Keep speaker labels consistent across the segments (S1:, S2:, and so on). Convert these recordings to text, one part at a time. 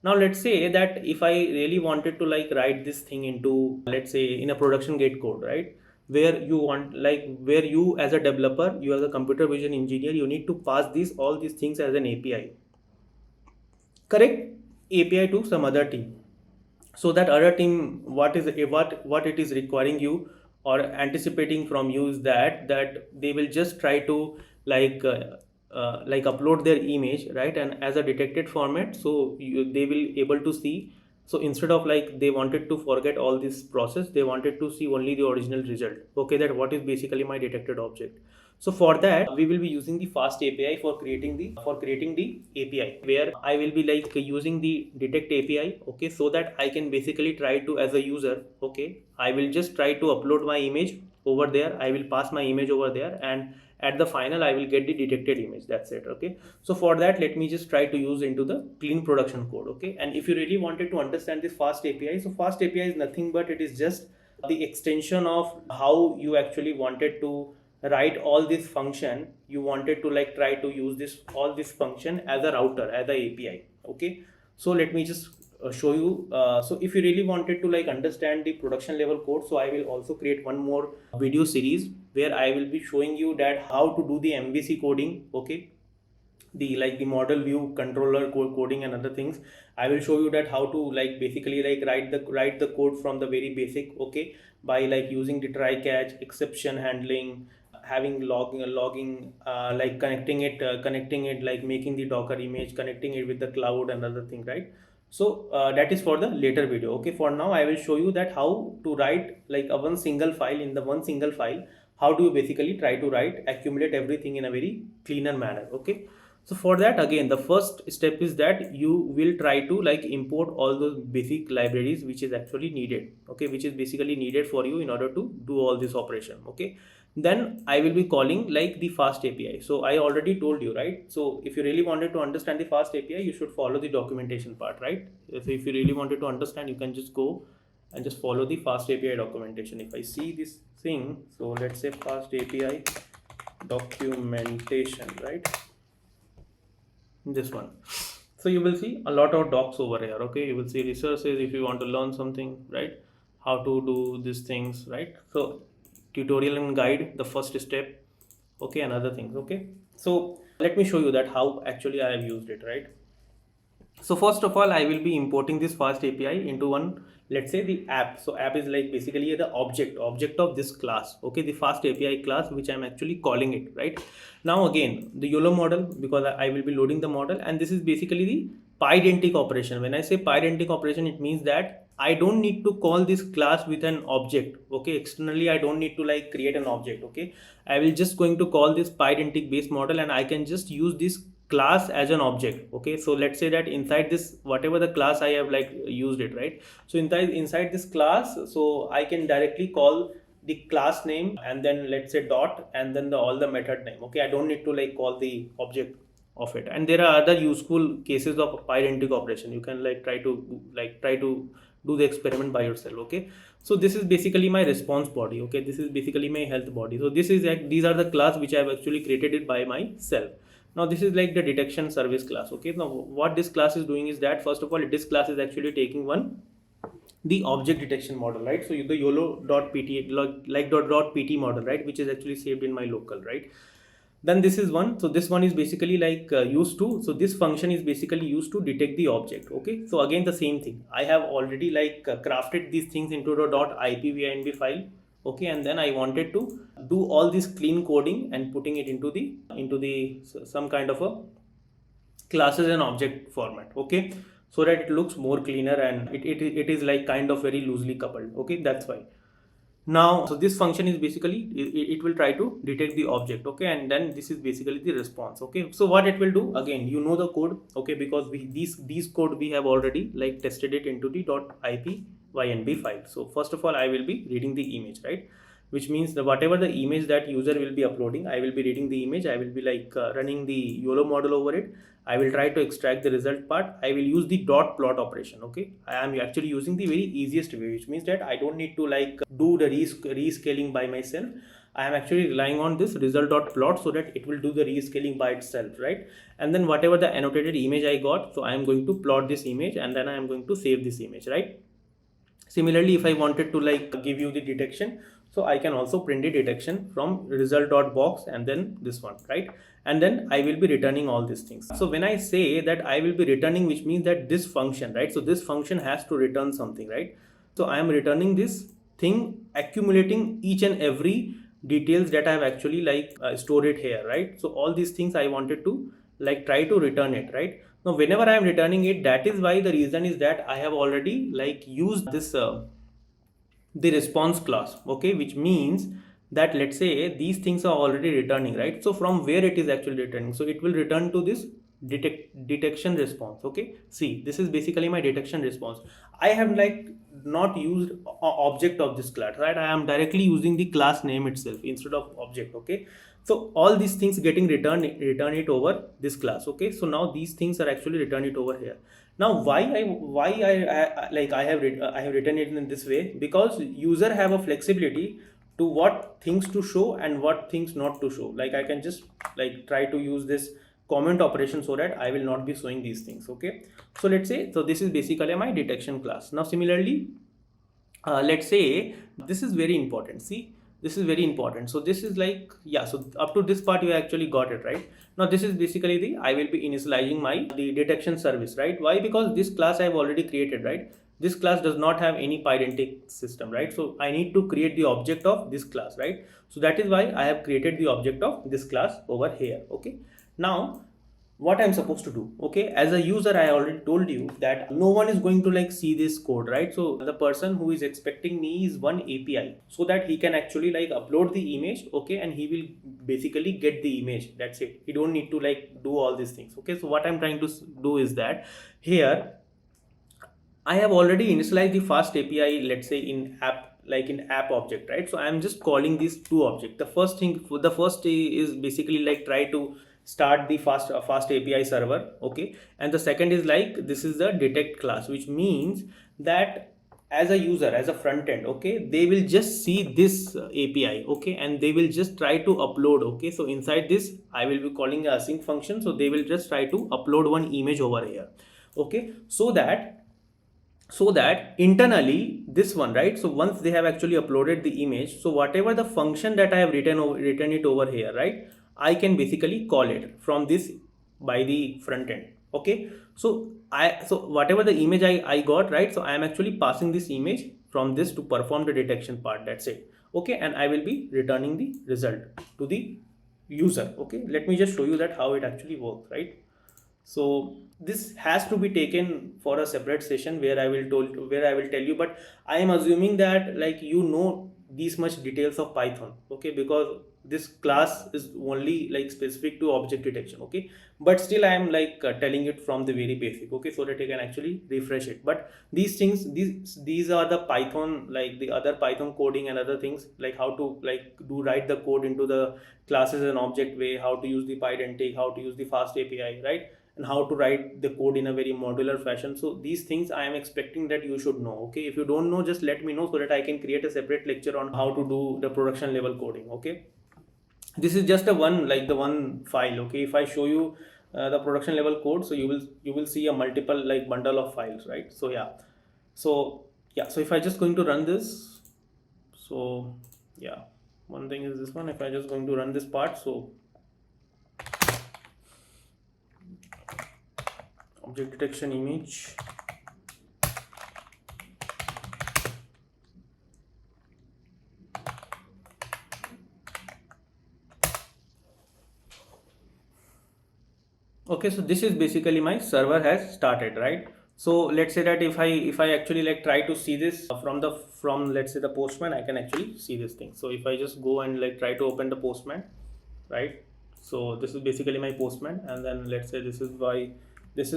S1: Now let's say that if I really wanted to like write this thing into, let's say, in a production gate code, right? Where you want, like, where you as a developer, you as a computer vision engineer, you need to pass these all these things as an API, correct? API to some other team, so that other team, what it is requiring you or anticipating from you is that they will just try to like like upload their image, right? And as a detected format, so they will able to see. So instead of like they wanted to forget all this process, they wanted to see only the original result, okay, that what is basically my detected object. So for that, we will be using the fast API for creating the API, where I will be like using the detect API, okay, so that I can basically try to, as a user, okay, I will just try to upload my image over there. I will pass my image over there, and at the final I will get the detected image. That's it, okay. So for that, let me just try to use into the clean production code, okay. And if you really wanted to understand this fast API, so fast API is nothing but it is just the extension of how you actually wanted to write all this function. You wanted to like try to use this all this function as a router, as a API, okay. So let me just show you. So if you really wanted to like understand the production level code, so I will also create one more video series where I will be showing you that how to do the MVC coding, okay, the like the model view controller coding and other things. I will show you that how to like basically like write the code from the very basic, okay, by like using the try catch, exception handling, having logging, like connecting it, like making the Docker image, connecting it with the cloud and other thing, right? So that is for the later video, okay. For now, I will show you that how to write like a one single file. In the one single file, how do you basically try to write accumulate everything in a very cleaner manner, okay. So for that, again, the first step is that you will try to like import all those basic libraries which is actually needed, okay, which is basically needed for you in order to do all this operation, okay. Then I will be calling like the fast API. So I already told you, right? So if you really wanted to understand the fast API, you should follow the documentation part, right? So if you really wanted to understand, you can just go and just follow the fast API documentation. If I see this thing, so let's say fast API documentation, right? This one. So you will see a lot of docs over here, okay. You will see resources if you want to learn something, right? How to do these things, right? So tutorial and guide, the first step, okay, and other things, okay. So let me show you that how actually I have used it, right? So first of all, I will be importing this fast API into one, let's say the app. So app is like basically the object of this class, okay, the fast API class, which I'm actually calling it, right? Now again, the YOLO model, because I will be loading the model, and this is basically the pydentic operation. When I say pydentic operation, it means that I don't need to call this class with an object, okay. Externally, I don't need to like create an object, okay. I will just going to call this pydentic base model, and I can just use this class as an object, okay. So let's say that inside this, whatever the class I have like used it, right? So inside this class, so I can directly call the class name, and then let's say dot, and then all the method name, okay. I don't need to like call the object of it. And there are other useful cases of pydentic operation. You can like try to do the experiment by yourself, okay. So this is basically my response body, okay. This is basically my health body. So this is like, these are the class which I have actually created it by myself. Now this is like the detection service class, okay. Now what this class is doing is that, first of all, this class is actually taking one the object detection model, right? So the YOLO.pt like .pt model, right, which is actually saved in my local, right? Then this is one. So this one is basically like used to, so this function is basically used to detect the object, okay. So again, the same thing, I have already like crafted these things into the .ipynb file, okay. And then I wanted to do all this clean coding and putting it into the some kind of a classes and object format, okay, so that it looks more cleaner, and it is like kind of very loosely coupled, okay. That's why. Now, so this function is basically it will try to detect the object, okay, and then this is basically the response, okay. So what it will do, again, you know the code, okay, because we these code we have already like tested it into the .ipynb file. So first of all, I will be reading the image, right, which means that whatever the image that user will be uploading, I will be reading the image. I will be like running the YOLO model over it. I will try to extract the result part. I will use the dot plot operation, okay. I am actually using the very easiest way, which means that I don't need to like do the rescaling by myself. I am actually relying on this result.plot so that it will do the rescaling by itself, right? And then whatever the annotated image I got, so I am going to plot this image and then I am going to save this image, right? Similarly, if I wanted to like give you the detection, so I can also print the detection from result.box and then this one, right? And then I will be returning all these things. So when I say that I will be returning, which means that this function, right? So this function has to return something, right? So I am returning this thing, accumulating each and every details that I have actually like stored it here, right? So all these things I wanted to like try to return it, right? Now whenever I am returning it, that is why the reason is that I have already like used this the response class, okay, which means that let's say these things are already returning, right? So from where it is actually returning, so it will return to this detection response, okay. See, this is basically my detection response. I have like not used object of this class, right? I am directly using the class name itself instead of object, okay. So all these things getting return it over this class, okay. So now these things are actually return it over here. Now why I like I have written it in this way, because user have a flexibility to what things to show and what things not to show. Like I can just like try to use this comment operation so that I will not be showing these things, okay. So let's say, so this is basically my detection class. Now similarly, let's say this is very important. See, this is very important. So this is like, yeah, so up to this part you actually got it, right? Now this is basically the, I will be initializing the detection service, right? Why? Because this class I have already created, right? This class does not have any pydentic system, right? So I need to create the object of this class, right? So that is why I have created the object of this class over here, okay. Now what I'm supposed to do, okay, as a user I already told you that no one is going to like see this code, right? So the person who is expecting me is one API so that he can actually like upload the image, okay, and he will basically get the image. That's it. He don't need to like do all these things, okay. So what I'm trying to do is that here I have already initialized the fast API, let's say in app, like in app object, right? So I'm just calling these two objects. The first is basically like try to start the fast API server, okay, and the second is like this is the detect class, which means that as a user, as a front end, okay, they will just see this API, okay, and they will just try to upload, okay. So inside this I will be calling a async function, so they will just try to upload one image over here, okay, so that internally this one, right? So once they have actually uploaded the image, so whatever the function that I have written it over here, right, I can basically call it from this by the front end, okay. So whatever the image I got, right, so I am actually passing this image from this to perform the detection part. That's it, okay, and I will be returning the result to the user, okay. Let me just show you that how it actually works, right? So this has to be taken for a separate session where I will tell you, but I am assuming that like you know these much details of Python, okay, because this class is only like specific to object detection, okay, but still I am like telling it from the very basic, okay, so that you can actually refresh it. But these things, these are the Python, like the other Python coding and other things, like how to like write the code into the classes and object way, how to use the pydentic, how to use the fast API, right, and how to write the code in a very modular fashion. So these things I am expecting that you should know, okay. If you don't know, just let me know so that I can create a separate lecture on how to do the production level coding, okay. This is just the one file, okay. If I show you the production level code, so you will see a multiple like bundle of files, right? So yeah, so if I just going to run this, so yeah, one thing is this one. If I just going to run this part, so object detection image, okay. So this is basically my server has started, right? So let's say that if I actually like try to see this from let's say the Postman, I can actually see this thing. So if I just go and like try to open the Postman, right? So this is basically my Postman, and then let's say this is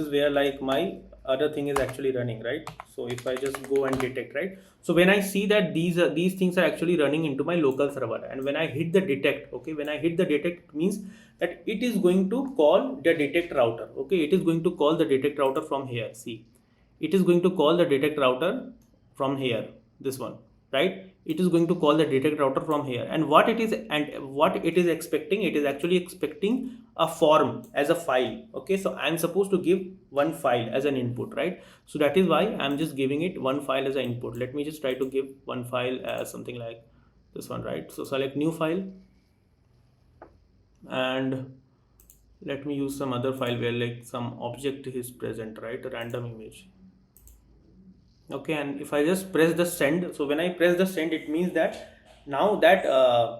S1: where like my other thing is actually running, right? So if I just go and detect, right, so when I see that these things are actually running into my local server, and when I hit the detect, okay, when I hit the detect means that it is going to call the detect router, okay. It is going to call the detect router from here. See, it is going to call the detect router from here, this one, right? it is going to call the detect router from here, and what it is expecting, it is actually expecting a form as a file. Okay, so I'm supposed to give one file as an input, right? So that is why I'm just giving it one file as an input. Let me just try to give one file as something like this one, right? So select new file, and let me use some other file where like some object is present, right? A random image. Okay, and if I just press the send, so when I press the send, it means that now that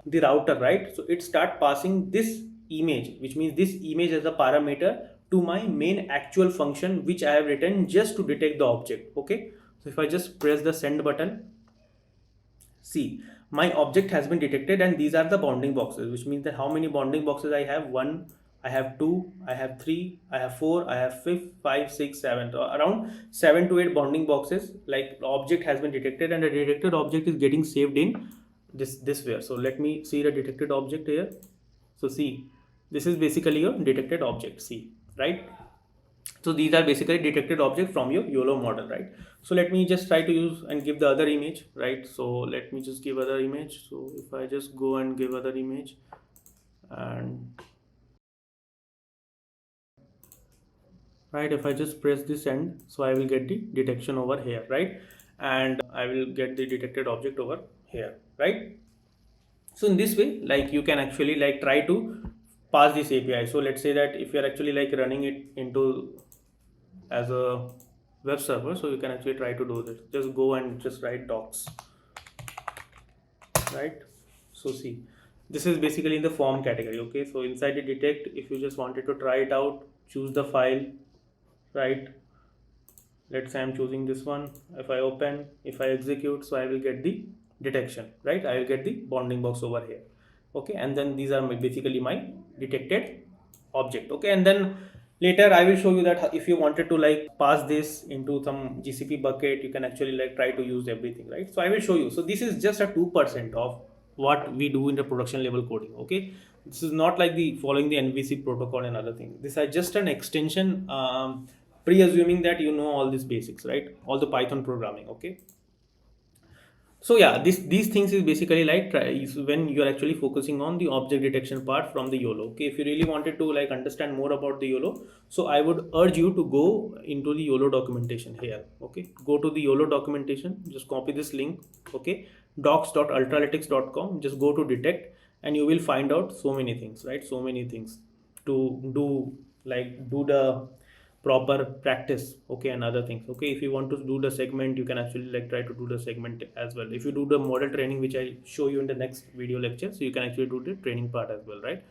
S1: the router, right, so it start passing this image, which means this image as a parameter to my main actual function which I have written just to detect the object. Okay, so if I just press the send button, see, my object has been detected, and these are the bounding boxes, which means that how many bounding boxes I have: one, I have two, I have three, I have four, I have five, six, seven. So around 7 to 8 bounding boxes. Like the object has been detected, and the detected object is getting saved in this way. So let me see the detected object here. So see, this is basically your detected object. See, right? So these are basically detected object from your YOLO model, right? So let me just try to use and give the other image, right? So let me just give other image. So if I just go and give other image, and right, if I just press this end, so I will get the detection over here, right? And I will get the detected object over here, right? So in this way, like you can actually like try to pass this API. So let's say that if you're actually like running it into as a web server, so you can actually try to do this. Just go and just write docs, right? So see, this is basically in the form category. Okay, so inside the detect, if you just wanted to try it out, choose the file, right? Let's say I'm choosing this one. If I open, if I execute, so I will get the detection, right? I will get the bounding box over here. Okay, and then these are basically my detected object. Okay, and then later I will show you that if you wanted to like pass this into some GCP bucket, you can actually like try to use everything, right? So I will show you. So this is just a 2% of what we do in the production level coding. Okay, this is not like the following the NVC protocol and other things. This is just an extension, pre-assuming that you know all these basics, right? All the Python programming. Okay, so yeah, these things is basically like is when you are actually focusing on the object detection part from the YOLO. Okay, if you really wanted to like understand more about the YOLO, so I would urge you to go into the YOLO documentation here. Okay, go to the YOLO documentation, just copy this link. Okay, docs.ultralytics.com, just go to detect, and you will find out so many things, right? So many things to do, like do the proper practice. Okay, and other things. Okay, if you want to do the segment, you can actually like try to do the segment as well. If you do the model training, which I show you in the next video lecture, so you can actually do the training part as well, right?